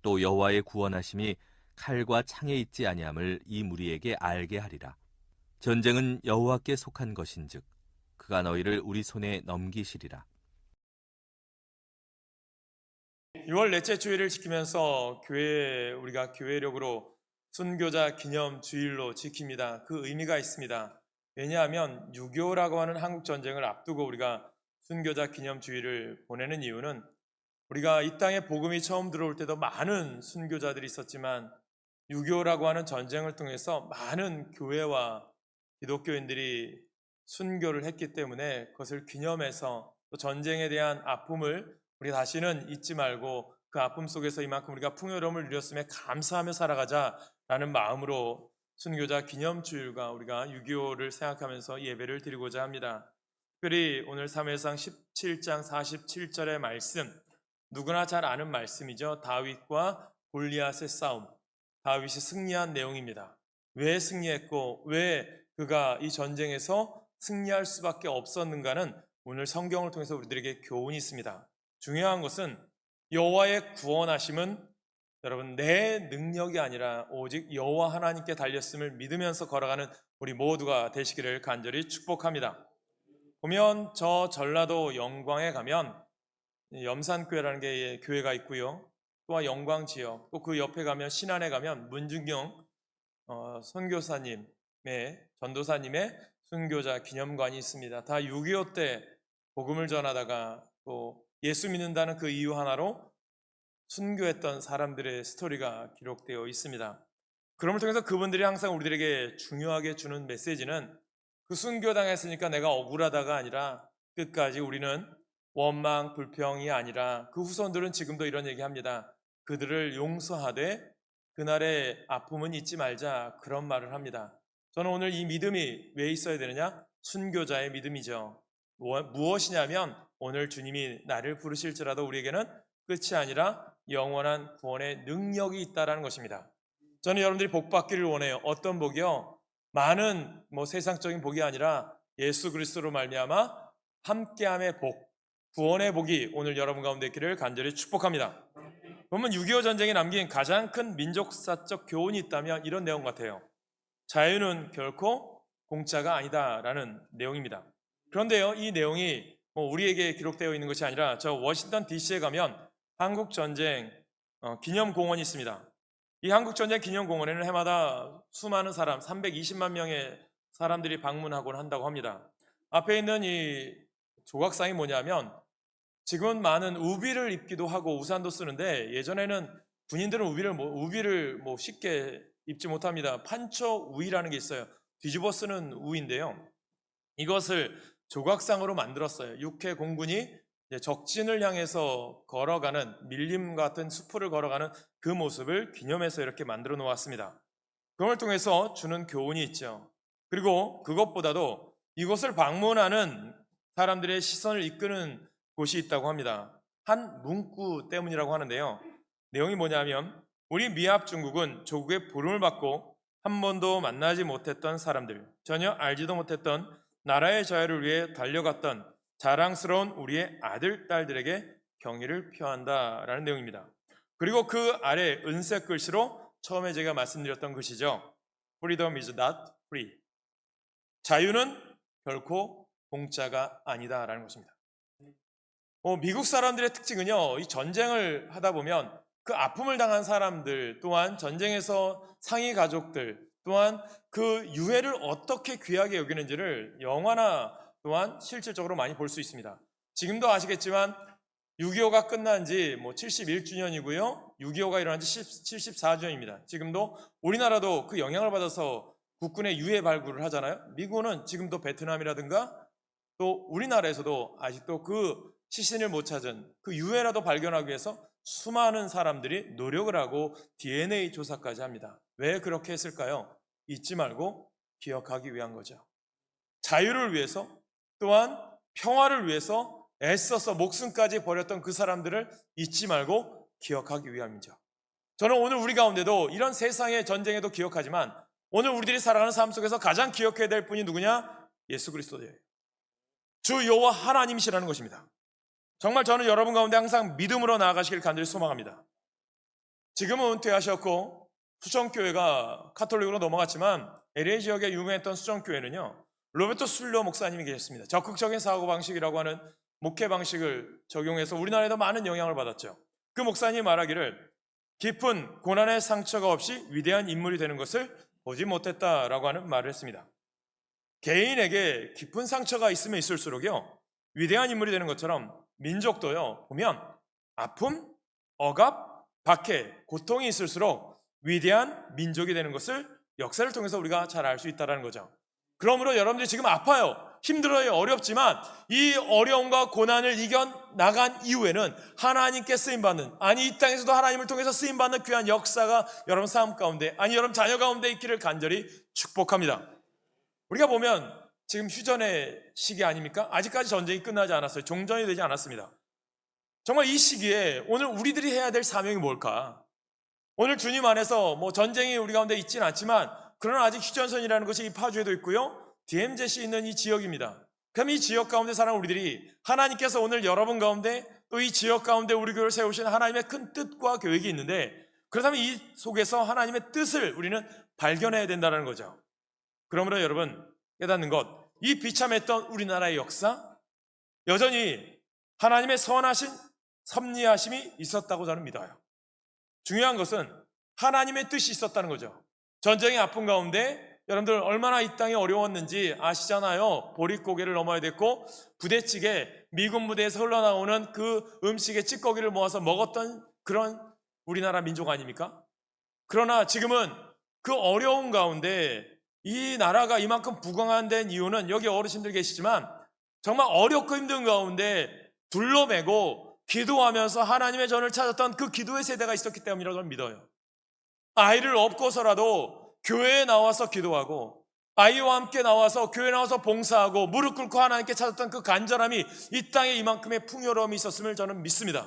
또 여호와의 구원하심이 칼과 창에 있지 아니함을 이 무리에게 알게 하리라. 전쟁은 여호와께 속한 것인즉 그가 너희를 우리 손에 넘기시리라. 6월 넷째 주일을 지키면서 우리가 교회력으로 순교자 기념 주일로 지킵니다. 그 의미가 있습니다. 왜냐하면 6.25라고 하는 한국 전쟁을 앞두고 우리가 순교자 기념 주일을 보내는 이유는 우리가 이 땅에 복음이 처음 들어올 때도 많은 순교자들이 있었지만 6.25라고 하는 전쟁을 통해서 많은 교회와 기독교인들이 순교를 했기 때문에 그것을 기념해서 또 전쟁에 대한 아픔을 우리 다시는 잊지 말고 그 아픔 속에서 이만큼 우리가 풍요로움을 누렸음에 감사하며 살아가자라는 마음으로 순교자 기념주일과 우리가 6.25를 생각하면서 예배를 드리고자 합니다. 특별히 오늘 사무엘상 17장 47절의 말씀, 누구나 잘 아는 말씀이죠. 다윗과 골리앗의 싸움, 다윗이 승리한 내용입니다. 왜 승리했고 왜 그가 이 전쟁에서 승리할 수밖에 없었는가는 오늘 성경을 통해서 우리들에게 교훈이 있습니다. 중요한 것은 여호와의 구원하심은 여러분 내 능력이 아니라 오직 여호와 하나님께 달렸음을 믿으면서 걸어가는 우리 모두가 되시기를 간절히 축복합니다. 보면 저 전라도 영광에 가면 염산교회라는 게 교회가 있고요. 또한 영광지역, 또 그 옆에 가면 신안에 가면 문중경 선교사님의 전도사님의 순교자 기념관이 있습니다. 다 6.25 때 복음을 전하다가 또 예수 믿는다는 그 이유 하나로 순교했던 사람들의 스토리가 기록되어 있습니다. 그럼을 통해서 그분들이 항상 우리들에게 중요하게 주는 메시지는 그 순교당했으니까 내가 억울하다가 아니라 끝까지 우리는 원망, 불평이 아니라 그 후손들은 지금도 이런 얘기합니다. 그들을 용서하되 그날의 아픔은 잊지 말자, 그런 말을 합니다. 저는 오늘 이 믿음이 왜 있어야 되느냐? 순교자의 믿음이죠. 무엇이냐면 오늘 주님이 나를 부르실지라도 우리에게는 끝이 아니라 영원한 구원의 능력이 있다는 것입니다. 저는 여러분들이 복 받기를 원해요. 어떤 복이요? 많은 세상적인 복이 아니라 예수 그리스도로 말미암아 함께함의 복, 구원의 복이 오늘 여러분 가운데 있기를 간절히 축복합니다. 보면 6.25 전쟁이 남긴 가장 큰 민족사적 교훈이 있다면 이런 내용 같아요. 자유는 결코 공짜가 아니다라는 내용입니다. 그런데요, 이 내용이 우리에게 기록되어 있는 것이 아니라 저 워싱턴 DC에 가면 한국전쟁 기념공원이 있습니다. 이 한국전쟁 기념공원에는 해마다 수많은 사람, 320만 명의 사람들이 방문하곤 한다고 합니다. 앞에 있는 이 조각상이 뭐냐면 지금은 많은 우비를 입기도 하고 우산도 쓰는데 예전에는 군인들은 우비를 쉽게 입지 못합니다. 판처 우이라는 게 있어요. 뒤집어 쓰는 우인데요. 이것을 조각상으로 만들었어요. 육해 공군이 적진을 향해서 걸어가는 밀림 같은 수풀을 걸어가는 그 모습을 기념해서 이렇게 만들어 놓았습니다. 그걸 통해서 주는 교훈이 있죠. 그리고 그것보다도 이곳을 방문하는 사람들의 시선을 이끄는 곳이 있다고 합니다. 한 문구 때문이라고 하는데요. 내용이 뭐냐면 우리 미합 중국은 조국의 부름을 받고 한 번도 만나지 못했던 사람들, 전혀 알지도 못했던 나라의 자유를 위해 달려갔던 자랑스러운 우리의 아들, 딸들에게 경의를 표한다라는 내용입니다. 그리고 그 아래 은색 글씨로 처음에 제가 말씀드렸던 글씨죠. Freedom is not free. 자유는 결코 공짜가 아니다라는 것입니다. 미국 사람들의 특징은요, 이 전쟁을 하다 보면 그 아픔을 당한 사람들 또한 전쟁에서 상위 가족들 또한 그 유해를 어떻게 귀하게 여기는지를 영화나 또한 실질적으로 많이 볼 수 있습니다. 지금도 아시겠지만 6.25가 끝난 지 71주년이고요. 6.25가 일어난 지 74주년입니다. 지금도 우리나라도 그 영향을 받아서 국군의 유해 발굴을 하잖아요. 미국은 지금도 베트남이라든가 또 우리나라에서도 아직도 그 시신을 못 찾은 그 유해라도 발견하기 위해서 수많은 사람들이 노력을 하고 DNA 조사까지 합니다. 왜 그렇게 했을까요? 잊지 말고 기억하기 위한 거죠. 자유를 위해서 또한 평화를 위해서 애써서 목숨까지 버렸던 그 사람들을 잊지 말고 기억하기 위함이죠. 저는 오늘 우리 가운데도 이런 세상의 전쟁에도 기억하지만 오늘 우리들이 살아가는 삶 속에서 가장 기억해야 될 분이 누구냐? 예수 그리스도예요. 주 여호와 하나님이시라는 것입니다. 정말 저는 여러분 가운데 항상 믿음으로 나아가시길 간절히 소망합니다. 지금은 은퇴하셨고 수정교회가 카톨릭으로 넘어갔지만 LA 지역에 유명했던 수정교회는요, 로베르토 술로 목사님이 계셨습니다. 적극적인 사고방식이라고 하는 목회 방식을 적용해서 우리나라에도 많은 영향을 받았죠. 그 목사님이 말하기를 깊은 고난의 상처가 없이 위대한 인물이 되는 것을 보지 못했다라고 하는 말을 했습니다. 개인에게 깊은 상처가 있으면 있을수록요, 위대한 인물이 되는 것처럼 민족도요, 보면 아픔, 억압, 박해, 고통이 있을수록 위대한 민족이 되는 것을 역사를 통해서 우리가 잘 알 수 있다는 거죠. 그러므로 여러분들이 지금 아파요, 힘들어요, 어렵지만 이 어려움과 고난을 이겨나간 이후에는 하나님께 쓰임받는, 아니 이 땅에서도 하나님을 통해서 쓰임받는 귀한 역사가 여러분 삶 가운데, 아니 여러분 자녀 가운데 있기를 간절히 축복합니다. 우리가 보면 지금 휴전의 시기 아닙니까? 아직까지 전쟁이 끝나지 않았어요. 종전이 되지 않았습니다. 정말 이 시기에 오늘 우리들이 해야 될 사명이 뭘까? 오늘 주님 안에서 뭐 전쟁이 우리 가운데 있지는 않지만, 그러나 아직 휴전선이라는 것이 이 파주에도 있고요, DMZ에 있는 이 지역입니다. 그럼 이 지역 가운데 사는 우리들이 하나님께서 오늘 여러분 가운데 또 이 지역 가운데 우리 교회를 세우신 하나님의 큰 뜻과 계획이 있는데, 그렇다면 이 속에서 하나님의 뜻을 우리는 발견해야 된다는 거죠. 그러므로 여러분 깨닫는 것, 이 비참했던 우리나라의 역사, 여전히 하나님의 선하신 섭리하심이 있었다고 저는 믿어요. 중요한 것은 하나님의 뜻이 있었다는 거죠. 전쟁의 아픔 가운데 여러분들 얼마나 이 땅이 어려웠는지 아시잖아요. 보릿고개를 넘어야 됐고 부대찌개, 미군 무대에서 흘러나오는 그 음식의 찌꺼기를 모아서 먹었던 그런 우리나라 민족 아닙니까? 그러나 지금은 그 어려운 가운데 이 나라가 이만큼 부강한 이유는, 여기 어르신들 계시지만 정말 어렵고 힘든 가운데 둘러매고 기도하면서 하나님의 전을 찾았던 그 기도의 세대가 있었기 때문이라고 저는 믿어요. 아이를 업고서라도 교회에 나와서 기도하고, 아이와 함께 나와서 교회에 나와서 봉사하고 무릎 꿇고 하나님께 찾았던 그 간절함이 이 땅에 이만큼의 풍요로움이 있었음을 저는 믿습니다.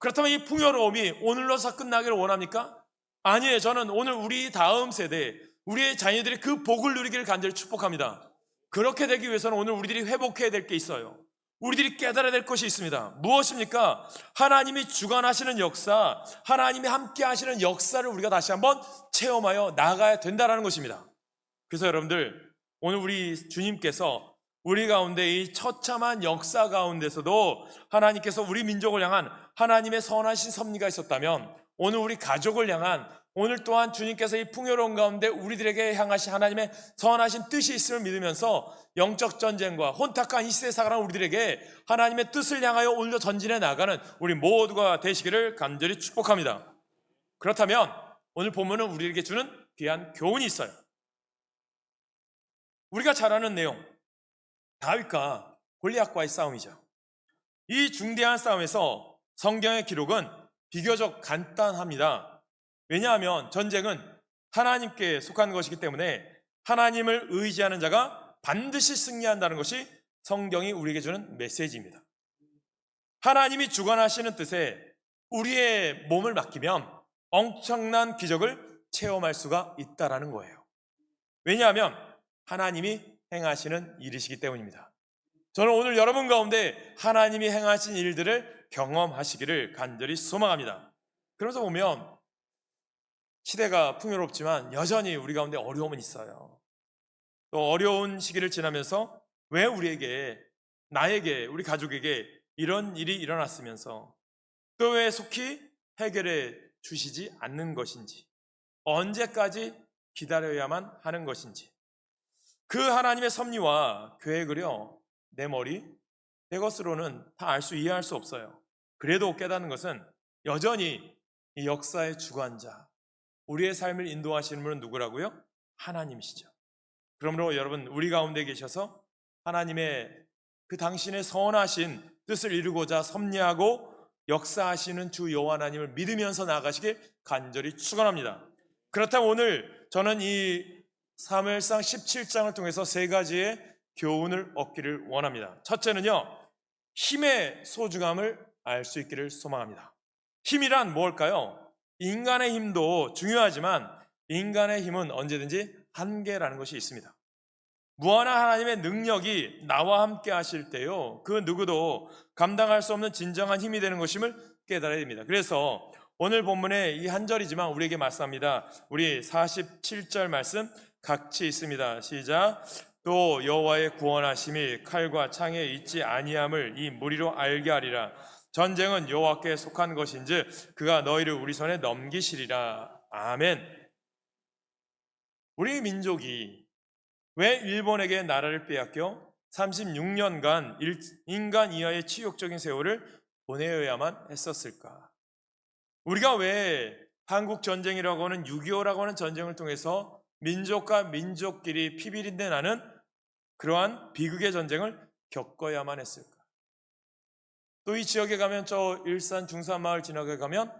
그렇다면 이 풍요로움이 오늘로서 끝나기를 원합니까? 아니에요. 저는 오늘 우리 다음 세대, 우리의 자녀들이 그 복을 누리기를 간절히 축복합니다. 그렇게 되기 위해서는 오늘 우리들이 회복해야 될 게 있어요. 우리들이 깨달아야 될 것이 있습니다. 무엇입니까? 하나님이 주관하시는 역사, 하나님이 함께 하시는 역사를 우리가 다시 한번 체험하여 나가야 된다는 것입니다. 그래서 여러분들, 오늘 우리 주님께서 우리 가운데 이 처참한 역사 가운데서도 하나님께서 우리 민족을 향한 하나님의 선하신 섭리가 있었다면, 오늘 우리 가족을 향한, 오늘 또한 주님께서 이 풍요로운 가운데 우리들에게 향하신 하나님의 선하신 뜻이 있음을 믿으면서 영적 전쟁과 혼탁한 이 시대에 살아가는 우리들에게 하나님의 뜻을 향하여 오늘도 전진해 나가는 우리 모두가 되시기를 간절히 축복합니다. 그렇다면 오늘 본문은 우리에게 주는 귀한 교훈이 있어요. 우리가 잘 아는 내용, 다윗과 골리앗과의 싸움이죠. 이 중대한 싸움에서 성경의 기록은 비교적 간단합니다. 왜냐하면 전쟁은 하나님께 속한 것이기 때문에 하나님을 의지하는 자가 반드시 승리한다는 것이 성경이 우리에게 주는 메시지입니다. 하나님이 주관하시는 뜻에 우리의 몸을 맡기면 엄청난 기적을 체험할 수가 있다는 거예요. 왜냐하면 하나님이 행하시는 일이시기 때문입니다. 저는 오늘 여러분 가운데 하나님이 행하신 일들을 경험하시기를 간절히 소망합니다. 그러면서 보면 시대가 풍요롭지만 여전히 우리 가운데 어려움은 있어요. 또 어려운 시기를 지나면서 왜 우리에게, 나에게, 우리 가족에게 이런 일이 일어났으면서 또 왜 속히 해결해 주시지 않는 것인지, 언제까지 기다려야만 하는 것인지, 그 하나님의 섭리와 계획을요, 내 머리, 내 것으로는 다 알 수, 이해할 수 없어요. 그래도 깨닫는 것은 여전히 이 역사의 주관자, 우리의 삶을 인도하시는 분은 누구라고요? 하나님이시죠. 그러므로 여러분, 우리 가운데 계셔서 하나님의 그 당신의 선하신 뜻을 이루고자 섭리하고 역사하시는 주 여호와 하나님을 믿으면서 나아가시길 간절히 축원합니다. 그렇다면 오늘 저는 이 사무엘상 17장을 통해서 세 가지의 교훈을 얻기를 원합니다. 첫째는요, 힘의 소중함을 알 수 있기를 소망합니다. 힘이란 뭘까요? 인간의 힘도 중요하지만 인간의 힘은 언제든지 한계라는 것이 있습니다. 무한한 하나님의 능력이 나와 함께 하실 때요, 그 누구도 감당할 수 없는 진정한 힘이 되는 것임을 깨달아야 됩니다. 그래서 오늘 본문의 이 한 절이지만 우리에게 말씀합니다. 우리 47절 말씀 같이 있습니다. 시작. 또 여호와의 구원하심이 칼과 창에 있지 아니함을 이 무리로 알게 하리라. 전쟁은 여호와께 속한 것인즉 그가 너희를 우리 손에 넘기시리라. 아멘. 우리 민족이 왜 일본에게 나라를 빼앗겨 36년간 인간 이하의 치욕적인 세월을 보내어야만 했었을까? 우리가 왜 한국 전쟁이라고 하는 6.25라고 하는 전쟁을 통해서 민족과 민족끼리 피비린내 나는 그러한 비극의 전쟁을 겪어야만 했을까? 또 이 지역에 가면 저 일산 중산마을 지나게 가면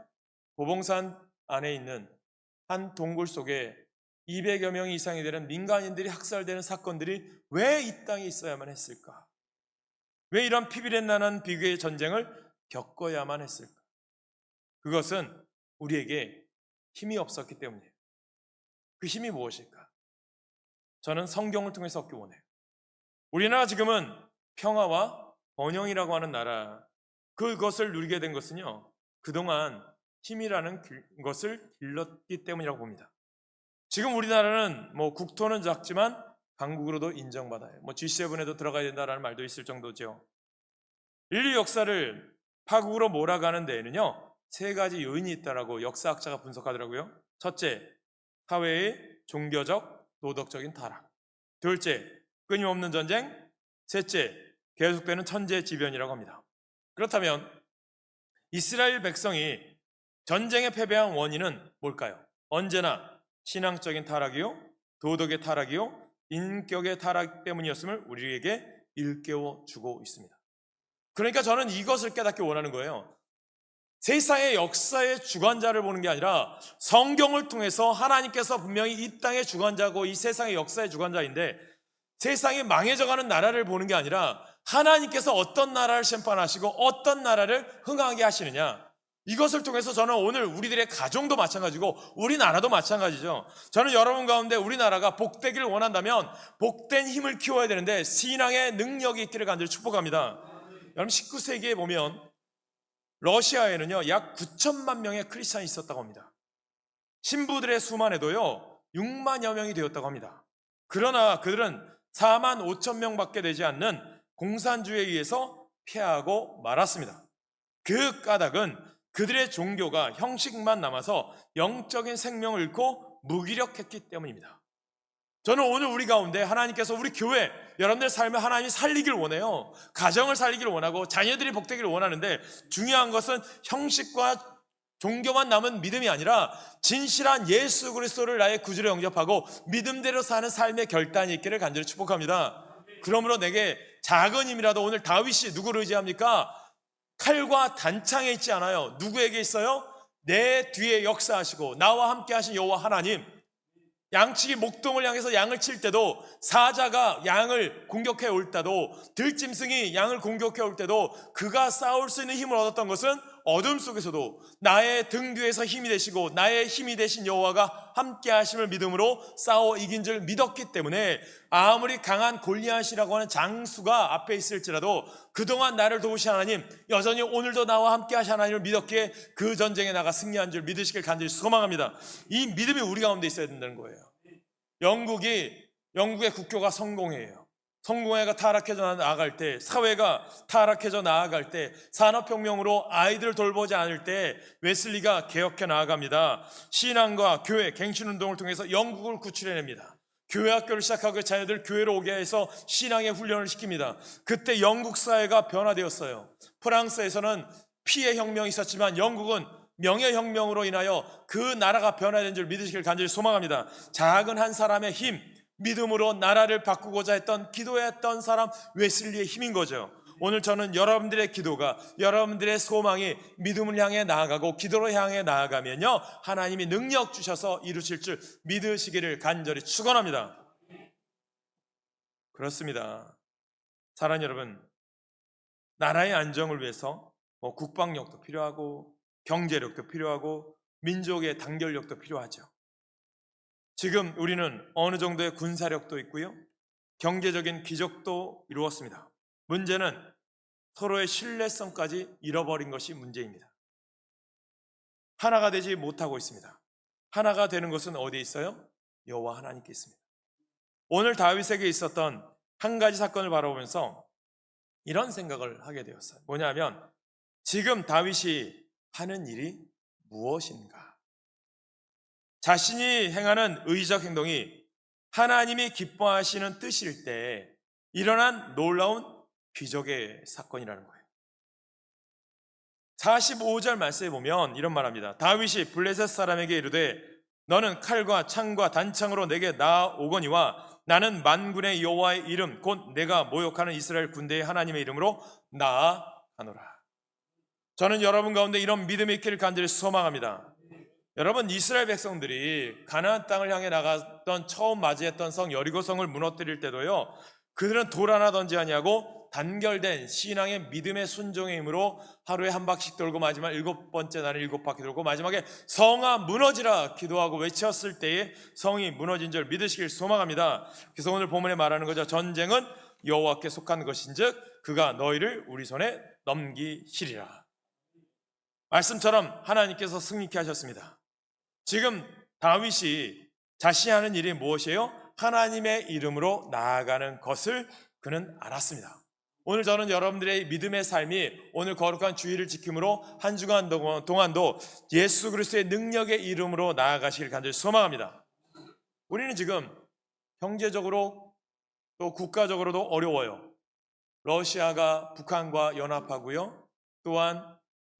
보봉산 안에 있는 한 동굴 속에 200여 명 이상이 되는 민간인들이 학살되는 사건들이 왜 이 땅에 있어야만 했을까? 왜 이런 피비린내나는 비극의 전쟁을 겪어야만 했을까? 그것은 우리에게 힘이 없었기 때문이에요. 그 힘이 무엇일까? 저는 성경을 통해서 얻기 원해요. 우리나라 지금은 평화와 번영이라고 하는 나라, 그것을 누리게 된 것은요, 그동안 힘이라는 것을 길렀기 때문이라고 봅니다. 지금 우리나라는 국토는 작지만 강국으로도 인정받아요. G7에도 들어가야 된다는 말도 있을 정도죠. 인류 역사를 파국으로 몰아가는 데에는요, 세 가지 요인이 있다라고 역사학자가 분석하더라고요. 첫째, 사회의 종교적, 도덕적인 타락. 둘째, 끊임없는 전쟁. 셋째, 계속되는 천재지변이라고 합니다. 그렇다면 이스라엘 백성이 전쟁에 패배한 원인은 뭘까요? 언제나 신앙적인 타락이요, 도덕의 타락이요, 인격의 타락 때문이었음을 우리에게 일깨워 주고 있습니다. 그러니까 저는 이것을 깨닫기 원하는 거예요. 세상의 역사의 주관자를 보는 게 아니라 성경을 통해서 하나님께서 분명히 이 땅의 주관자고 이 세상의 역사의 주관자인데, 세상이 망해져가는 나라를 보는 게 아니라 하나님께서 어떤 나라를 심판하시고 어떤 나라를 흥하게 하시느냐, 이것을 통해서 저는 오늘 우리들의 가정도 마찬가지고 우리나라도 마찬가지죠. 저는 여러분 가운데 우리나라가 복되기를 원한다면 복된 힘을 키워야 되는데 신앙의 능력이 있기를 간절히 축복합니다. 여러분 19세기에 보면 러시아에는요 약 9천만 명의 크리스찬이 있었다고 합니다. 신부들의 수만 해도요 6만여 명이 되었다고 합니다. 그러나 그들은 4만 5천 명밖에 되지 않는 공산주의에 의해서 패하고 말았습니다. 그 까닭은 그들의 종교가 형식만 남아서 영적인 생명을 잃고 무기력했기 때문입니다. 저는 오늘 우리 가운데 하나님께서 우리 교회, 여러분들 삶을 하나님이 살리기를 원해요. 가정을 살리기를 원하고 자녀들이 복되기를 원하는데, 중요한 것은 형식과 종교만 남은 믿음이 아니라 진실한 예수 그리스도를 나의 구주로 영접하고 믿음대로 사는 삶의 결단이 있기를 간절히 축복합니다. 그러므로 내게 작은 힘이라도, 오늘 다윗이 누구를 의지합니까? 칼과 단창에 있지 않아요. 누구에게 있어요? 내 뒤에 역사하시고 나와 함께 하신 여호와 하나님. 양치기 목동을 향해서 양을 칠 때도, 사자가 양을 공격해 올 때도, 들짐승이 양을 공격해 올 때도 그가 싸울 수 있는 힘을 얻었던 것은 어둠 속에서도 나의 등 뒤에서 힘이 되시고 나의 힘이 되신 여호와가 함께 하심을 믿음으로 싸워 이긴 줄 믿었기 때문에, 아무리 강한 골리앗이라고 하는 장수가 앞에 있을지라도 그동안 나를 도우신 하나님, 여전히 오늘도 나와 함께 하신 하나님을 믿었기에 그 전쟁에 나가 승리한 줄 믿으시길 간절히 소망합니다. 이 믿음이 우리 가운데 있어야 된다는 거예요. 영국의 국교가 성공해요. 성공회가 타락해져 나아갈 때, 사회가 타락해져 나아갈 때, 산업혁명으로 아이들을 돌보지 않을 때 웨슬리가 개혁해 나아갑니다. 신앙과 교회, 갱신운동을 통해서 영국을 구출해냅니다. 교회 학교를 시작하고 자녀들 교회로 오게 해서 신앙의 훈련을 시킵니다. 그때 영국 사회가 변화되었어요. 프랑스에서는 피해 혁명이 있었지만 영국은 명예혁명으로 인하여 그 나라가 변화된 줄 믿으시길 간절히 소망합니다. 작은 한 사람의 힘, 믿음으로 나라를 바꾸고자 했던, 기도했던 사람 웨슬리의 힘인 거죠. 오늘 저는 여러분들의 기도가, 여러분들의 소망이 믿음을 향해 나아가고 기도로 향해 나아가면요 하나님이 능력 주셔서 이루실 줄 믿으시기를 간절히 축원합니다. 그렇습니다. 사랑하는 여러분, 나라의 안정을 위해서 국방력도 필요하고 경제력도 필요하고 민족의 단결력도 필요하죠. 지금 우리는 어느 정도의 군사력도 있고요, 경제적인 기적도 이루었습니다. 문제는 서로의 신뢰성까지 잃어버린 것이 문제입니다. 하나가 되지 못하고 있습니다. 하나가 되는 것은 어디에 있어요? 여호와 하나님께 있습니다. 오늘 다윗에게 있었던 한 가지 사건을 바라보면서 이런 생각을 하게 되었어요. 뭐냐면 지금 다윗이 하는 일이 무엇인가? 자신이 행하는 의적 행동이 하나님이 기뻐하시는 뜻일 때 일어난 놀라운 기적의 사건이라는 거예요. 45절 말씀에 보면 이런 말합니다. 다윗이 블레셋 사람에게 이르되 너는 칼과 창과 단창으로 내게 나아오거니와 나는 만군의 여호와의 이름 곧 내가 모욕하는 이스라엘 군대의 하나님의 이름으로 나아가노라. 저는 여러분 가운데 이런 믿음이 있기를 간절히 소망합니다. 여러분, 이스라엘 백성들이 가나안 땅을 향해 나갔던 처음 맞이했던 성 여리고성을 무너뜨릴 때도요, 그들은 돌 하나 던지 아니하고 단결된 신앙의 믿음의 순종의 힘으로 하루에 한 바퀴씩 돌고 마지막 7번째 날에 7바퀴 돌고 마지막에 성아 무너지라 기도하고 외쳤을 때에 성이 무너진 줄 믿으시길 소망합니다. 그래서 오늘 본문에 말하는 거죠. 전쟁은 여호와께 속한 것인즉 그가 너희를 우리 손에 넘기시리라. 말씀처럼 하나님께서 승리케 하셨습니다. 지금 다윗이 자신이 하는 일이 무엇이에요? 하나님의 이름으로 나아가는 것을 그는 알았습니다. 오늘 저는 여러분들의 믿음의 삶이 오늘 거룩한 주일을 지킴으로 한 주간 동안도 예수 그리스도의 능력의 이름으로 나아가시길 간절히 소망합니다. 우리는 지금 경제적으로 또 국가적으로도 어려워요. 러시아가 북한과 연합하고요. 또한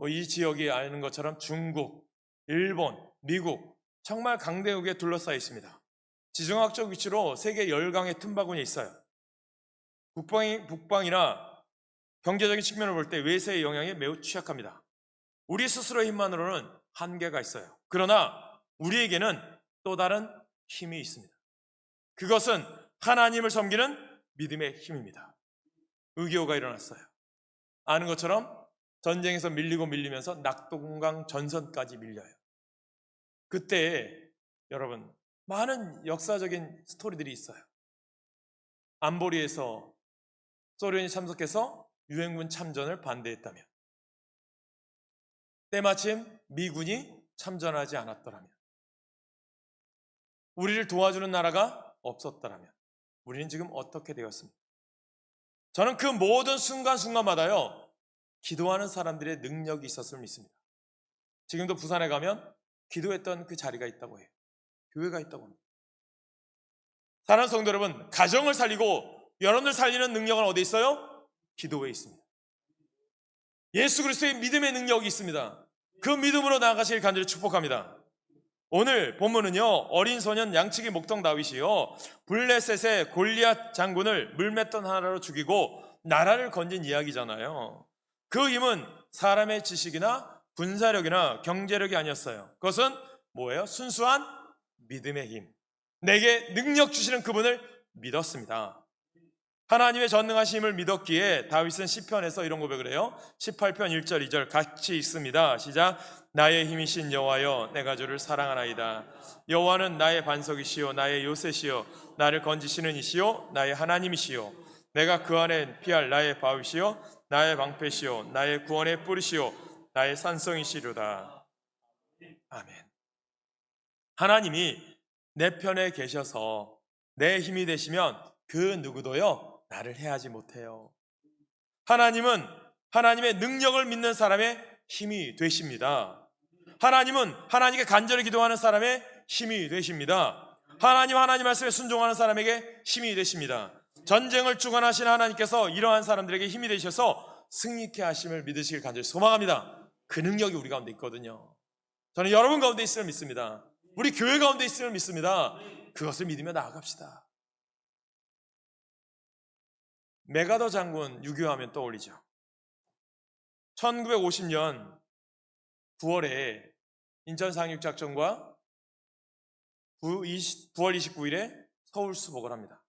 이 지역이 아는 것처럼 중국, 일본, 미국 정말 강대국에 둘러싸여 있습니다. 지정학적 위치로 세계 열강의 틈바구니에 있어요. 북방이나 경제적인 측면을 볼 때 외세의 영향에 매우 취약합니다. 우리 스스로의 힘만으로는 한계가 있어요. 그러나 우리에게는 또 다른 힘이 있습니다. 그것은 하나님을 섬기는 믿음의 힘입니다. 의교가 일어났어요. 아는 것처럼 전쟁에서 밀리면서 낙동강 전선까지 밀려요. 그때 여러분 많은 역사적인 스토리들이 있어요. 안보리에서 소련이 참석해서 유엔군 참전을 반대했다면, 때마침 미군이 참전하지 않았더라면, 우리를 도와주는 나라가 없었더라면 우리는 지금 어떻게 되었습니까? 저는 그 모든 순간순간마다요 기도하는 사람들의 능력이 있었음을 믿습니다. 지금도 부산에 가면 기도했던 그 자리가 있다고 해요. 교회가 있다고 합니다. 사랑하는 성도 여러분, 가정을 살리고 여러분을 살리는 능력은 어디 있어요? 기도에 있습니다. 예수 그리스도의 믿음의 능력이 있습니다. 그 믿음으로 나아가시길 간절히 축복합니다. 오늘 본문은요, 어린 소년 양치기 목동 다윗이요 블레셋의 골리앗 장군을 물맷돌 하나로 죽이고 나라를 건진 이야기잖아요. 그 힘은 사람의 지식이나 군사력이나 경제력이 아니었어요. 그것은 뭐예요? 순수한 믿음의 힘. 내게 능력 주시는 그분을 믿었습니다. 하나님의 전능하신 힘을 믿었기에 다윗은 시편에서 이런 고백을 해요. 18편 1절 2절 같이 읽습니다. 시작. 나의 힘이신 여호와여 내가 주를 사랑하나이다. 여호와는 나의 반석이시요 나의 요새시요 나를 건지시는 이시요 나의 하나님이시요 내가 그 안에 피할 나의 바위시요 나의 방패시요 나의 구원의 뿌리시요 나의 산성이시로다. 아멘. 하나님이 내 편에 계셔서 내 힘이 되시면 그 누구도요 나를 해하지 못해요. 하나님은 하나님의 능력을 믿는 사람의 힘이 되십니다. 하나님은 하나님께 간절히 기도하는 사람의 힘이 되십니다. 하나님 말씀에 순종하는 사람에게 힘이 되십니다. 전쟁을 주관하시는 하나님께서 이러한 사람들에게 힘이 되셔서 승리케 하심을 믿으시길 간절히 소망합니다. 그 능력이 우리 가운데 있거든요. 저는 여러분 가운데 있음을 믿습니다. 우리 교회 가운데 있음을 믿습니다. 그것을 믿으며 나아갑시다. 메가더 장군 유교하면 떠올리죠. 1950년 9월에 인천 상륙작전과 9월 29일에 서울 수복을 합니다.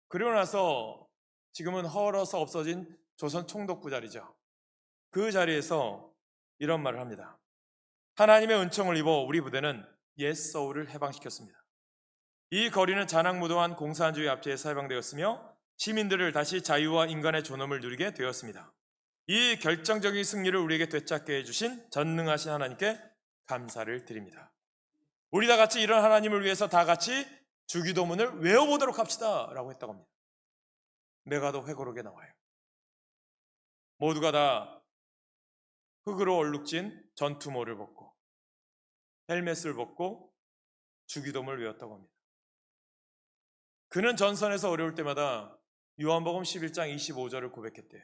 그리고 나서 지금은 헐어서 없어진 조선 총독부 자리죠. 그 자리에서 이런 말을 합니다. 하나님의 은총을 입어 우리 부대는 옛 서울을 해방시켰습니다. 이 거리는 잔악무도한 공산주의 압제에서 해방되었으며 시민들을 다시 자유와 인간의 존엄을 누리게 되었습니다. 이 결정적인 승리를 우리에게 되찾게 해주신 전능하신 하나님께 감사를 드립니다. 우리 다 같이 이런 하나님을 위해서 다 같이 주기도문을 외워보도록 합시다 라고 했다고 합니다. 메가도 회고록에 나와요. 모두가 다 흙으로 얼룩진 전투모를 벗고 헬멧을 벗고 주기도문을 외웠다고 합니다. 그는 전선에서 어려울 때마다 요한복음 11장 25절을 고백했대요.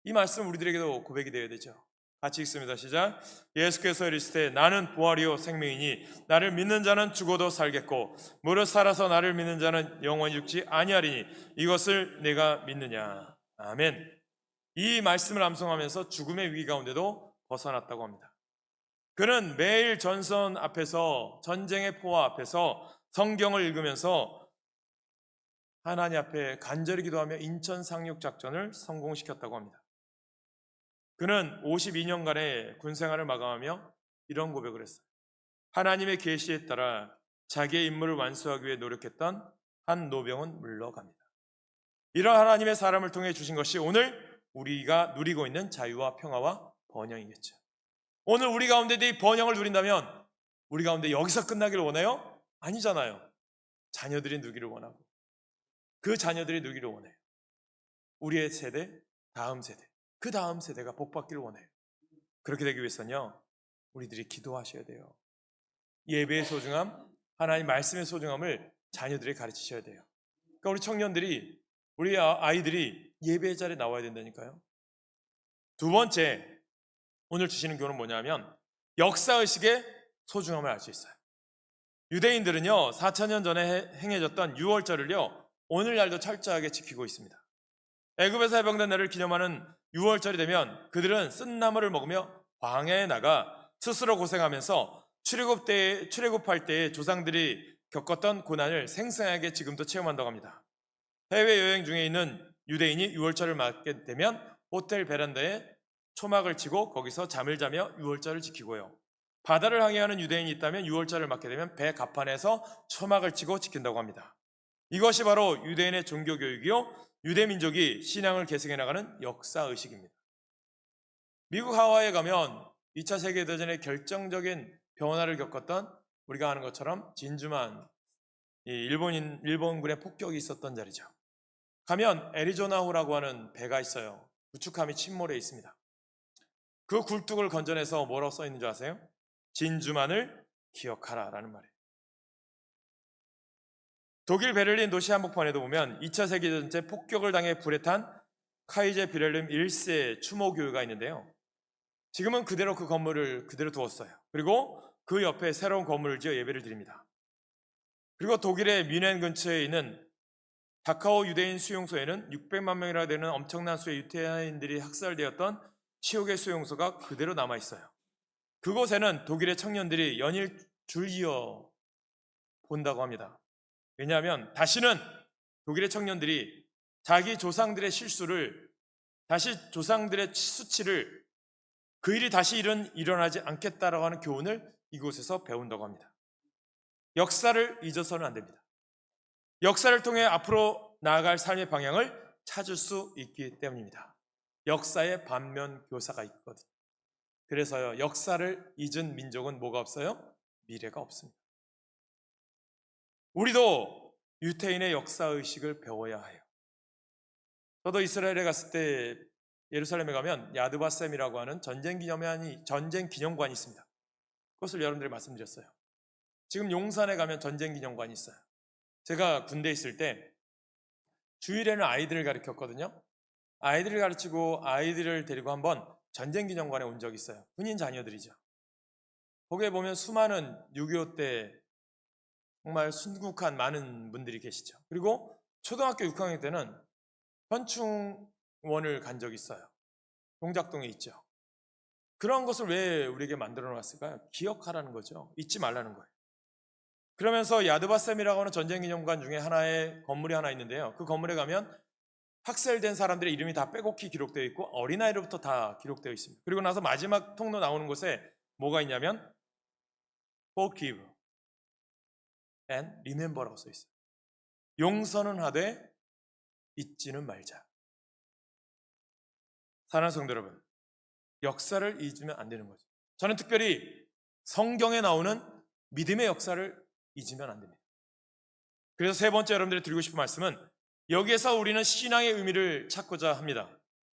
이 말씀 우리들에게도 고백이 되어야 되죠. 같이 읽습니다. 시작. 예수께서 이르시되 나는 부활이요 생명이니 나를 믿는 자는 죽어도 살겠고 무릇 살아서 나를 믿는 자는 영원히 죽지 아니하리니 이것을 내가 믿느냐. 아멘. 이 말씀을 암송하면서 죽음의 위기 가운데도 벗어났다고 합니다. 그는 매일 전선 앞에서 전쟁의 포화 앞에서 성경을 읽으면서 하나님 앞에 간절히 기도하며 인천 상륙 작전을 성공시켰다고 합니다. 그는 52년간의 군생활을 마감하며 이런 고백을 했어요. 하나님의 계시에 따라 자기의 임무를 완수하기 위해 노력했던 한 노병은 물러갑니다. 이런 하나님의 사람을 통해 주신 것이 오늘 우리가 누리고 있는 자유와 평화와 번영이겠죠. 오늘 우리 가운데 이 번영을 누린다면 우리 가운데 여기서 끝나기를 원해요? 아니잖아요. 자녀들이 누기를 원하고 그 자녀들이 누기를 원해요. 우리의 세대, 다음 세대, 그 다음 세대가 복받기를 원해요. 그렇게 되기 위해서는요, 우리들이 기도하셔야 돼요. 예배의 소중함, 하나님 말씀의 소중함을 자녀들에게 가르치셔야 돼요. 그러니까 우리 청년들이, 우리 아이들이 예배의 자리에 나와야 된다니까요. 두 번째, 오늘 주시는 교훈은 뭐냐면 역사의식의 소중함을 알 수 있어요. 유대인들은요, 4,000년 전에 행해졌던 유월절을요, 오늘날도 철저하게 지키고 있습니다. 애굽에서 해방된 날을 기념하는 6월절이 되면 그들은 쓴 나물을 먹으며 광야에 나가 스스로 고생하면서 출애굽할 때의 조상들이 겪었던 고난을 생생하게 지금도 체험한다고 합니다. 해외여행 중에 있는 유대인이 6월절을 맞게 되면 호텔 베란다에 초막을 치고 거기서 잠을 자며 6월절을 지키고요. 바다를 항해하는 유대인이 있다면 6월절을 맞게 되면 배 갑판에서 초막을 치고 지킨다고 합니다. 이것이 바로 유대인의 종교교육이요, 유대민족이 신앙을 계승해 나가는 역사의식입니다. 미국 하와이에 가면 2차 세계대전의 결정적인 변화를 겪었던 우리가 아는 것처럼 진주만 일본군의 폭격이 있었던 자리죠. 가면 애리조나호라고 하는 배가 있어요. 구축함이 침몰해 있습니다. 그 굴뚝을 건져내서 뭐라고 써 있는 줄 아세요? 진주만을 기억하라 라는 말이에요. 독일 베를린 도시 한복판에도 보면 2차 세계대전 때 폭격을 당해 불에 탄 카이제 비렐름 1세 추모교회가 있는데요. 지금은 그대로 그 건물을 그대로 두었어요. 그리고 그 옆에 새로운 건물을 지어 예배를 드립니다. 그리고 독일의 뮌헨 근처에 있는 다카오 유대인 수용소에는 600만 명이나 되는 엄청난 수의 유태인들이 학살되었던 치욕의 수용소가 그대로 남아있어요. 그곳에는 독일의 청년들이 연일 줄이어 본다고 합니다. 왜냐하면 다시는 독일의 청년들이 자기 조상들의 실수를, 다시 조상들의 수치를, 그 일이 다시 일어나지 않겠다라고 하는 교훈을 이곳에서 배운다고 합니다. 역사를 잊어서는 안 됩니다. 역사를 통해 앞으로 나아갈 삶의 방향을 찾을 수 있기 때문입니다. 역사의 반면 교사가 있거든요. 그래서요, 역사를 잊은 민족은 뭐가 없어요? 미래가 없습니다. 우리도 유태인의 역사의식을 배워야 해요. 저도 이스라엘에 갔을 때 예루살렘에 가면 야드바셈이라고 하는 전쟁 기념관이 있습니다. 그것을 여러분들이 말씀드렸어요. 지금 용산에 가면 전쟁 기념관이 있어요. 제가 군대에 있을 때 주일에는 아이들을 가르쳤거든요. 아이들을 가르치고 아이들을 데리고 한번 전쟁 기념관에 온 적이 있어요. 군인 자녀들이죠. 거기에 보면 수많은 6.25 때 정말 순국한 많은 분들이 계시죠. 그리고 초등학교 6학년 때는 현충원을 간 적이 있어요. 동작동에 있죠. 그런 것을 왜 우리에게 만들어 놨을까요? 기억하라는 거죠. 잊지 말라는 거예요. 그러면서 야드바셈이라고 하는 전쟁기념관 중에 하나의 건물이 하나 있는데요. 그 건물에 가면 학살된 사람들의 이름이 다 빼곡히 기록되어 있고 어린아이로부터 다 기록되어 있습니다. 그리고 나서 마지막 통로 나오는 곳에 뭐가 있냐면 Forgive and Remember라고 써 있어요. 용서는 하되 잊지는 말자. 사랑하는 성도 여러분, 역사를 잊으면 안 되는 거죠. 저는 특별히 성경에 나오는 믿음의 역사를 잊으면 안 됩니다. 그래서 세 번째 여러분들이 드리고 싶은 말씀은 여기에서 우리는 신앙의 의미를 찾고자 합니다.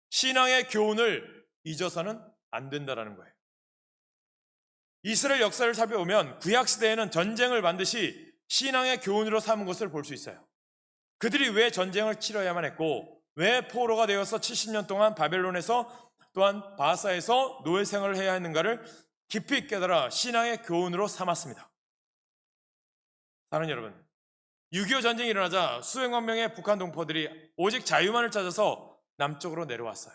신앙의 교훈을 잊어서는 안 된다는 거예요. 이스라엘 역사를 살펴보면 구약시대에는 전쟁을 반드시 신앙의 교훈으로 삼은 것을 볼 수 있어요. 그들이 왜 전쟁을 치러야만 했고 왜 포로가 되어서 70년 동안 바벨론에서 또한 바사에서 노예 생활을 해야 했는가를 깊이 깨달아 신앙의 교훈으로 삼았습니다. 사랑하는 여러분, 6.25 전쟁이 일어나자 수백만 명의 북한 동포들이 오직 자유만을 찾아서 남쪽으로 내려왔어요.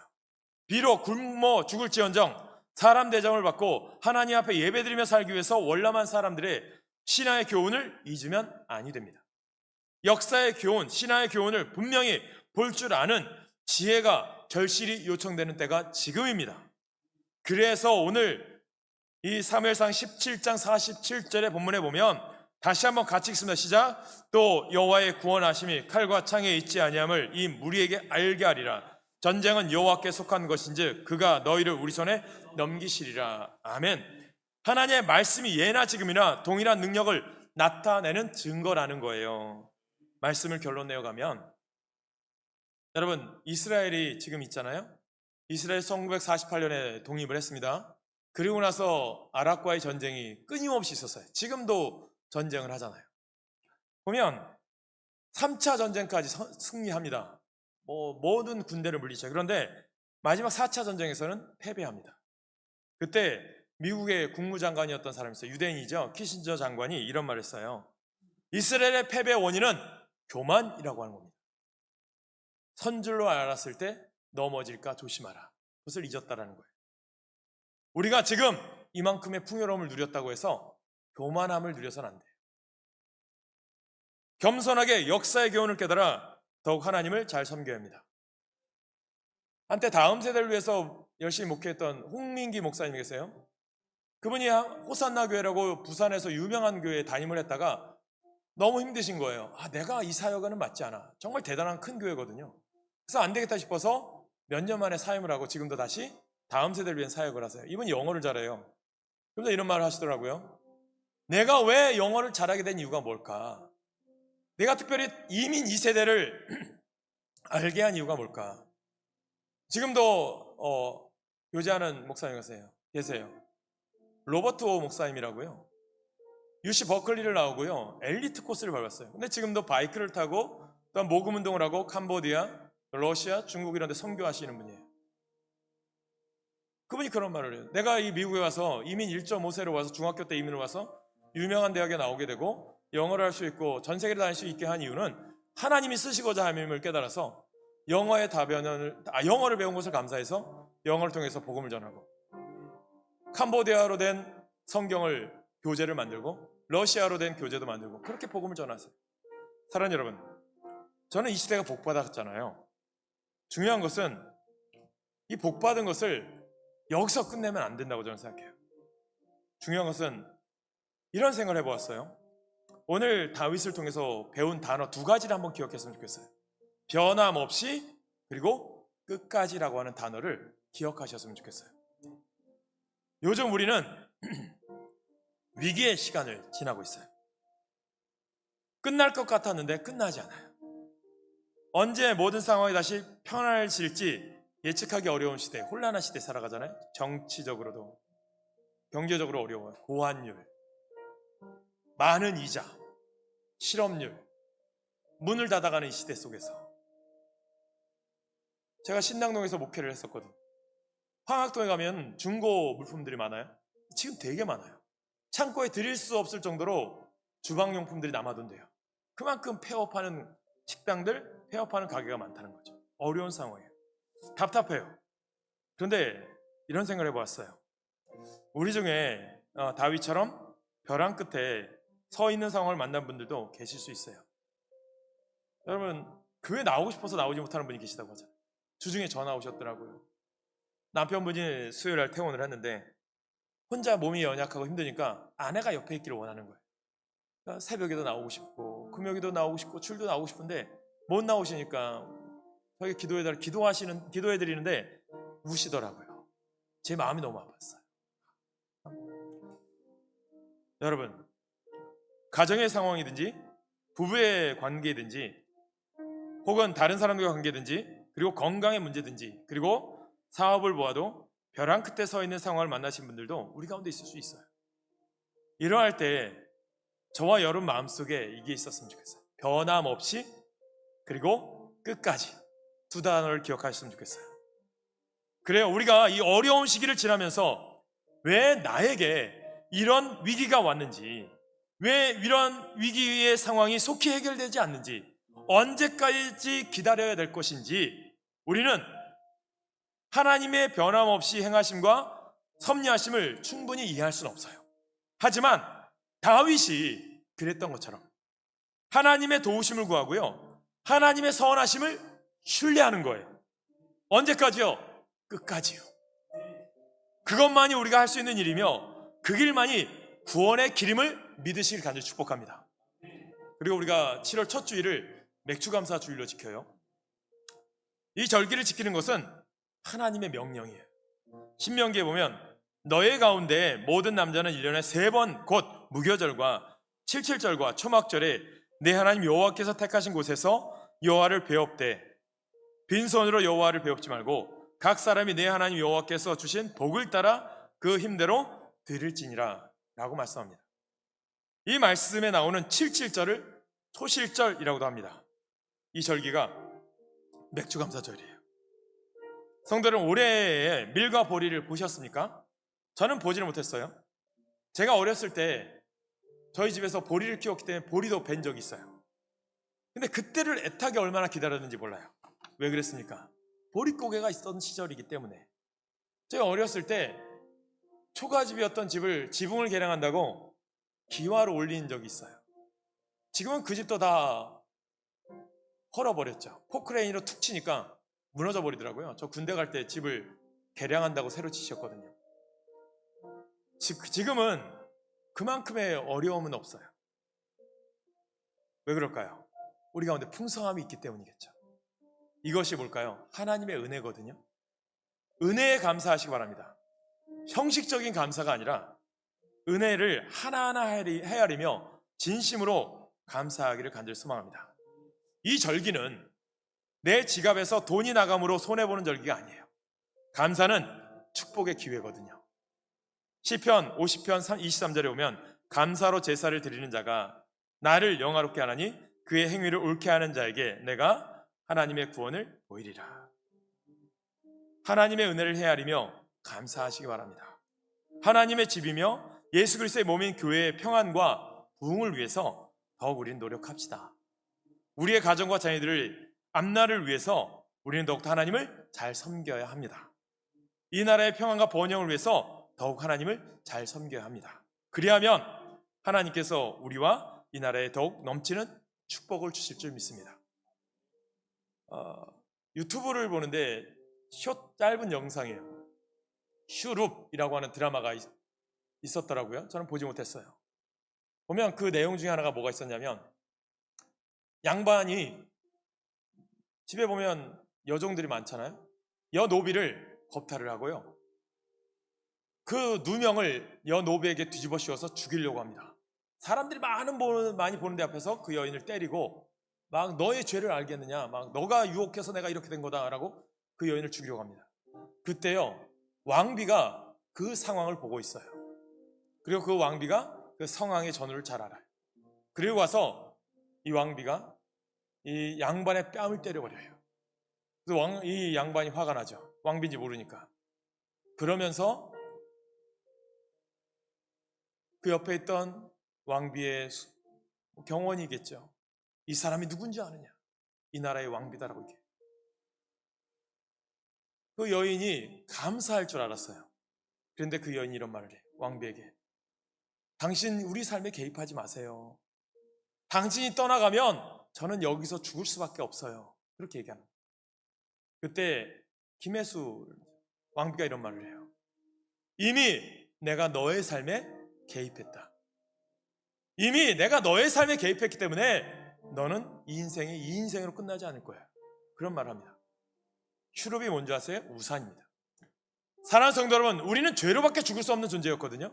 비록 굶어 죽을지언정 사람 대접을 받고 하나님 앞에 예배드리며 살기 위해서 월남한 사람들의 신앙의 교훈을 잊으면 아니 됩니다. 역사의 교훈, 신앙의 교훈을 분명히 볼 줄 아는 지혜가 절실히 요청되는 때가 지금입니다. 그래서 오늘 이 사무엘상 17장 47절의 본문에 보면 다시 한번 같이 읽습니다. 시작. 또 여호와의 구원하심이 칼과 창에 있지 아니함을 이 무리에게 알게 하리라. 전쟁은 여호와께 속한 것인즉 그가 너희를 우리 손에 넘기시리라. 아멘. 하나님의 말씀이 예나 지금이나 동일한 능력을 나타내는 증거라는 거예요. 말씀을 결론 내어가면 여러분, 이스라엘이 지금 있잖아요. 이스라엘 1948년에 독립을 했습니다. 그리고 나서 아랍과의 전쟁이 끊임없이 있었어요. 지금도 전쟁을 하잖아요. 보면 3차 전쟁까지 승리합니다. 모든 군대를 물리쳐요. 그런데 마지막 4차 전쟁에서는 패배합니다. 그때 미국의 국무장관이었던 사람이 있어요. 유대인이죠. 키신저 장관이 이런 말을 했어요. 이스라엘의 패배 원인은 교만이라고 하는 겁니다. 선줄로 알았을 때 넘어질까 조심하라. 그것을 잊었다라는 거예요. 우리가 지금 이만큼의 풍요로움을 누렸다고 해서 교만함을 누려서는 안 돼요. 겸손하게 역사의 교훈을 깨달아 더욱 하나님을 잘 섬겨야 합니다. 한때 다음 세대를 위해서 열심히 목회했던 홍민기 목사님이 계세요. 그분이 호산나 교회라고 부산에서 유명한 교회에 담임을 했다가 너무 힘드신 거예요. 내가 이 사역은 맞지 않아. 정말 대단한 큰 교회거든요. 그래서 안 되겠다 싶어서 몇 년 만에 사임을 하고 지금도 다시 다음 세대를 위한 사역을 하세요. 이분이 영어를 잘해요. 그런데 이런 말을 하시더라고요. 내가 왜 영어를 잘하게 된 이유가 뭘까? 내가 특별히 이민 2세대를 알게 한 이유가 뭘까? 지금도 교제하는 목사님 계세요. 로버트 오 목사님이라고요. UC 버클리를 나오고요. 엘리트 코스를 밟았어요. 근데 지금도 바이크를 타고 또한 모금 운동을 하고 캄보디아, 러시아, 중국 이런 데 선교하시는 분이에요. 그분이 그런 말을 해요. 내가 이 미국에 와서 이민 1.5세로 와서 중학교 때 이민을 와서 유명한 대학에 나오게 되고 영어를 할 수 있고 전 세계를 다닐 수 있게 한 이유는 하나님이 쓰시고자 함임을 깨달아서 영어를 배운 것을 감사해서 영어를 통해서 복음을 전하고 캄보디아로 된 성경을 교재를 만들고 러시아로 된 교재도 만들고 그렇게 복음을 전하세요. 사랑하는 여러분, 저는 이 시대가 복받았잖아요. 중요한 것은 이 복받은 것을 여기서 끝내면 안 된다고 저는 생각해요. 중요한 것은 이런 생각을 해보았어요. 오늘 다윗을 통해서 배운 단어 2가지를 한번 기억했으면 좋겠어요. 변함없이 그리고 끝까지라고 하는 단어를 기억하셨으면 좋겠어요. 요즘 우리는 위기의 시간을 지나고 있어요. 끝날 것 같았는데 끝나지 않아요. 언제 모든 상황이 다시 편안해질지 예측하기 어려운 시대, 혼란한 시대에 살아가잖아요. 정치적으로도 경제적으로 어려워요. 고환율, 많은 이자, 실업률, 문을 닫아가는 이 시대 속에서 제가 신당동에서 목회를 했었거든요. 황학동에 가면 중고 물품들이 많아요. 지금 되게 많아요. 창고에 들일 수 없을 정도로 주방용품들이 남아돈대요. 그만큼 폐업하는 식당들, 폐업하는 가게가 많다는 거죠. 어려운 상황이에요. 답답해요. 그런데 이런 생각을 해보았어요. 우리 중에 다윗처럼 벼랑 끝에 서 있는 상황을 만난 분들도 계실 수 있어요. 여러분, 교회 나오고 싶어서 나오지 못하는 분이 계시다고 하잖아요. 주중에 전화 오셨더라고요. 남편분이 수요일날 퇴원을 했는데 혼자 몸이 연약하고 힘드니까 아내가 옆에 있기를 원하는 거예요. 그러니까 새벽에도 나오고 싶고 금요일에도 나오고 싶고 주일도 나오고 싶은데 못 나오시니까 저희 기도해드리는데 우시더라고요. 제 마음이 너무 아팠어요. 여러분, 가정의 상황이든지 부부의 관계든지 혹은 다른 사람들과 관계든지 그리고 건강의 문제든지 그리고 사업을 보아도 벼랑 끝에 서 있는 상황을 만나신 분들도 우리 가운데 있을 수 있어요. 이러할 때 저와 여러분 마음속에 이게 있었으면 좋겠어요. 변함없이 그리고 끝까지 두 단어를 기억하셨으면 좋겠어요. 그래요. 우리가 이 어려운 시기를 지나면서 왜 나에게 이런 위기가 왔는지, 왜 이런 위기의 상황이 속히 해결되지 않는지, 언제까지 기다려야 될 것인지 우리는 하나님의 변함없이 행하심과 섭리하심을 충분히 이해할 수는 없어요. 하지만 다윗이 그랬던 것처럼 하나님의 도우심을 구하고요, 하나님의 선하심을 신뢰하는 거예요. 언제까지요? 끝까지요. 그것만이 우리가 할 수 있는 일이며 그 길만이 구원의 길임을 믿으시길 간절히 축복합니다. 그리고 우리가 7월 첫 주일을 맥주감사 주일로 지켜요. 이 절기를 지키는 것은 하나님의 명령이에요. 신명기에 보면 너의 가운데 모든 남자는 1년에 3번 곧 무교절과 칠칠절과 초막절에 내 하나님 여호와께서 택하신 곳에서 여호와를 배웁되 빈손으로 여호와를 배웁지 말고 각 사람이 내 하나님 여호와께서 주신 복을 따라 그 힘대로 드릴지니라 라고 말씀합니다. 이 말씀에 나오는 칠칠절을 초실절이라고도 합니다. 이 절기가 맥주감사절이에요. 성도들은 올해의 밀과 보리를 보셨습니까? 저는 보지를 못했어요. 제가 어렸을 때 저희 집에서 보리를 키웠기 때문에 보리도 뵌 적이 있어요. 근데 그때를 애타게 얼마나 기다렸는지 몰라요. 왜 그랬습니까? 보릿고개가 있었던 시절이기 때문에. 제가 어렸을 때 초가집이었던 집을 지붕을 개량한다고 기와로 올린 적이 있어요. 지금은 그 집도 다 헐어버렸죠. 포크레인으로 툭 치니까 무너져 버리더라고요. 저 군대 갈 때 집을 개량한다고 새로 치셨거든요. 지금은 그만큼의 어려움은 없어요. 왜 그럴까요? 우리 가운데 풍성함이 있기 때문이겠죠. 이것이 뭘까요? 하나님의 은혜거든요. 은혜에 감사하시기 바랍니다. 형식적인 감사가 아니라 은혜를 하나하나 헤아리며 진심으로 감사하기를 간절히 소망합니다. 이 절기는 내 지갑에서 돈이 나감으로 손해보는 절기가 아니에요. 감사는 축복의 기회거든요. 시편 50편 23절에 보면 감사로 제사를 드리는 자가 나를 영화롭게 하나니 그의 행위를 옳게 하는 자에게 내가 하나님의 구원을 보이리라. 하나님의 은혜를 헤아리며 감사하시기 바랍니다. 하나님의 집이며 예수 그리스도의 몸인 교회의 평안과 부흥을 위해서 더욱 우리는 노력합시다. 우리의 가정과 자녀들을 앞날을 위해서 우리는 더욱더 하나님을 잘 섬겨야 합니다. 이 나라의 평안과 번영을 위해서 더욱 하나님을 잘 섬겨야 합니다. 그리하면 하나님께서 우리와 이 나라에 더욱 넘치는 축복을 주실 줄 믿습니다. 유튜브를 보는데 짧은 영상이에요. 슈룹이라고 하는 드라마가 있었더라고요. 저는 보지 못했어요. 보면 그 내용 중에 하나가 뭐가 있었냐면 양반이 집에 보면 여종들이 많잖아요. 여노비를 겁탈을 하고요. 그 누명을 여노비에게 뒤집어 씌워서 죽이려고 합니다. 사람들이 많이 보는 데 앞에서 그 여인을 때리고 막 너의 죄를 알겠느냐, 막 너가 유혹해서 내가 이렇게 된 거다라고 그 여인을 죽이려고 합니다. 그때요 왕비가 그 상황을 보고 있어요. 그리고 그 왕비가 그 상황의 전후를 잘 알아요. 그리고 와서 이 왕비가 이 양반의 뺨을 때려버려요. 그래서 이 양반이 화가 나죠. 왕비인지 모르니까. 그러면서 그 옆에 있던 왕비의 경원이겠죠. 이 사람이 누군지 아느냐? 이 나라의 왕비다라고 이렇게. 그 여인이 감사할 줄 알았어요. 그런데 그 여인이 이런 말을 해요. 왕비에게. 당신 우리 삶에 개입하지 마세요. 당신이 떠나가면 저는 여기서 죽을 수밖에 없어요. 그렇게 얘기합니다. 그때 김혜수 왕비가 이런 말을 해요. 이미 내가 너의 삶에 개입했다. 이미 내가 너의 삶에 개입했기 때문에 너는 이 인생으로 끝나지 않을 거야. 그런 말을 합니다. 슈룹이 뭔지 아세요? 우산입니다. 사랑하는 성도 여러분, 우리는 죄로밖에 죽을 수 없는 존재였거든요.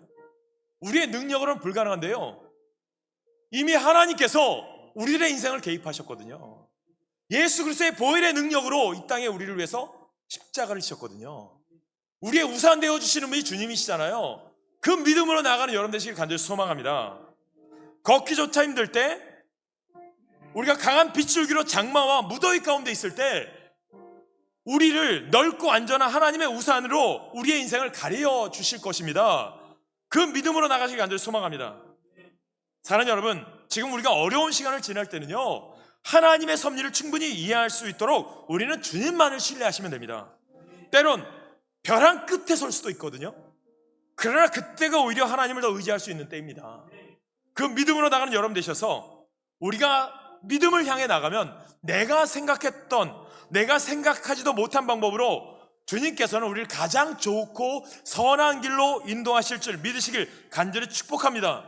우리의 능력으로는 불가능한데요. 이미 하나님께서 우리의 인생을 개입하셨거든요. 예수 그리스도의 보혈의 능력으로 이 땅에 우리를 위해서 십자가를 지셨거든요. 우리의 우산 되어주시는 분이 주님이시잖아요. 그 믿음으로 나아가는 여러분 되시길 간절히 소망합니다. 걷기조차 힘들 때, 우리가 강한 빗줄기로 장마와 무더위 가운데 있을 때 우리를 넓고 안전한 하나님의 우산으로 우리의 인생을 가려 주실 것입니다. 그 믿음으로 나가시길 간절히 소망합니다. 사랑하는 여러분, 지금 우리가 어려운 시간을 지날 때는요, 하나님의 섭리를 충분히 이해할 수 있도록 우리는 주님만을 신뢰하시면 됩니다. 때론 벼랑 끝에 설 수도 있거든요. 그러나 그때가 오히려 하나님을 더 의지할 수 있는 때입니다. 그 믿음으로 나가는 여러분 되셔서 우리가 믿음을 향해 나가면 내가 생각하지도 못한 방법으로 주님께서는 우리를 가장 좋고 선한 길로 인도하실 줄 믿으시길 간절히 축복합니다.